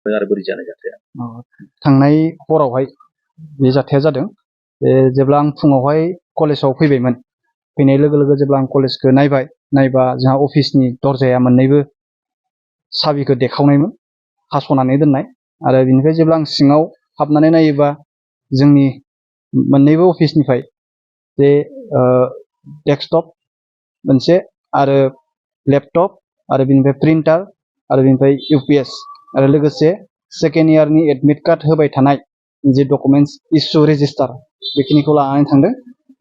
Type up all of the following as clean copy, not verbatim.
आरो बोरै जानाय जाथाया? थांनाय हरावहाय बे जाथाया जादों। जेब्ला आं फुङावहाय कलेजाव फैबायमोन, फैनाय लोगो लोगो जेब्ला आं कलेजखौ नायबा जोंहा अफिसनि दरजाया मोननैबो साबिखौ देखावनायमोन, हास'नानै दोननाय। आरो बिनिफ्राय जेब्ला आं सिङाव हाबनानै नायोबा जोंनि मोननैबो अफिसनिफ्राय जे डेस्कटप मोनसे आरो लेपटप आरो बिनिफ्राय प्रिन्टार आरो बिनिफ्राय इउपिएस आरो लोगोसे सेकेन्ड इयारनि एडमिट कार्ड होबाय थानाय जे डकुमेन्टस इस्यु रेजिस्टार बेखिनिखौ लानानै थांदों।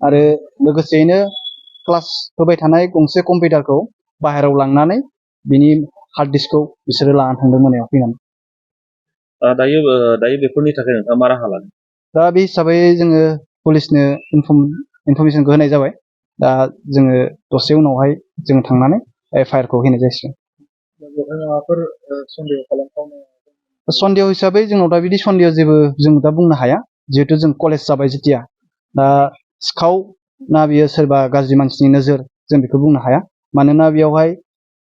आरो लोगोसेयैनो क्लास होबाय थानाय गंसे कम्पिउटारखौ बाहेरायाव लांनानै बिनि हार्ड डिस्कखौ बिसोरो लानानै थांदों मोनायाव फैनानै। दायो बेफोरनि थाखाय नोंथाङा मा राहा लादों? दा बे हिसाबै जोङो पुलिसनो इनफरमेसनखौ होनाय जाबाय। दा जोङो दसे उनावहाय जोङो थांनानै एफआइआरखौ होनाय जासिगोन। माबाफोर सन्देह खालामथावना? सन्देह हिसाबै जोंनाव दा बिदि सन्देह जेबो जों दा बुंनो हाया, जिहेथु जों कलेज जाबाय जेथिया। दा सिखाव ना बियो सोरबा गाज्रि मानसिनि नोजोर जों बेखौ बुंनो हाया। मानोना बेयावहाय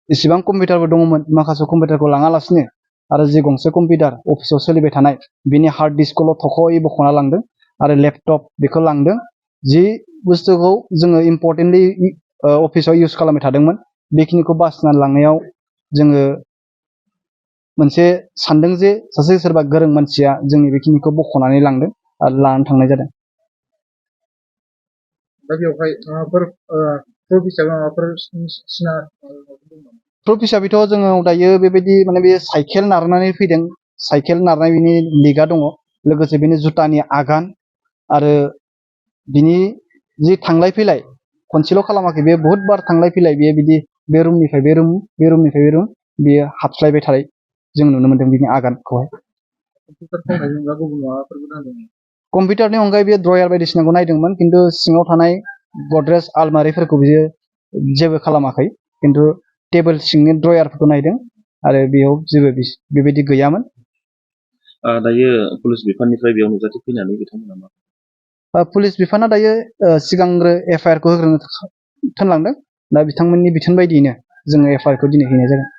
इसिबां कम्पिउटारबो दङमोन, माखासे कम्पिउटारखौ लाङालासिनो आरो जे गंसे कम्पिउटार अफिसाव सोलिबाय थानाय बिनि हार्ड डिस्कखौल' थख'यै बख'ना लांदों आरो लेपटप बेखौ लांदों। जि बुस्थुखौ जोङो इम्परटेन्टलि अफिसाव इउज खालामबाय थादोंमोन बेखिनिखौ बासिनानै लांनायाव जोङो मोनसे सानदों जे सासे सोरबा गोरों मानसिया जोंनि बेखिनिखौ बख'नानै लांदों आरो लानानै थांनाय जादों। दा बेवहाय माबाफोर प्रुफ हिसाबै माबाफोर प्रुफ हिसाबैथ' जोङो दायो बेबायदि माने बे साइकेल नारनानै फैदों, साइकेल नारनाय बिनि लिगा दङ, लोगोसे बेनि जुटानि आगान आरो बिनि जि थांलाय फैलाय खनसेल' खालामाखै, बे बहुद बार थांलाय फैलाय बेयो बिदि बे रुमनिफ्राय बे रुम, बे रुमनिफ्राय बे रुम बेयो हाबस्लायबाय थानाय जों नुनो मोन्दों बिनि आगानखौहाय। कम्पिउटारनि अनगायै बे ड्रयार बायदिसिनाखौ नायदोंमोन, खिन्थु सिङाव थानाय गद्रेज आलमारिफोरखौ बियो जेबो खालामाखै, खिन्थु टेबोल सिंनि ड्रयारफोरखौ नायदों आरो बेयाव जेबो बेबायदि गैयामोन। दायो पुलिस बिफाननिफ्राय बेयाव नुजाथि फैनानै बिथांमोना मा? पुलिस बिफाना दायो सिगांग्रो एफआइआरखौ होग्रोनो थिनलांदों। दा बिथांमोननि बिथोन बायदियैनो जोङो एफआइआरखौ दिनै हैनाय जागोन।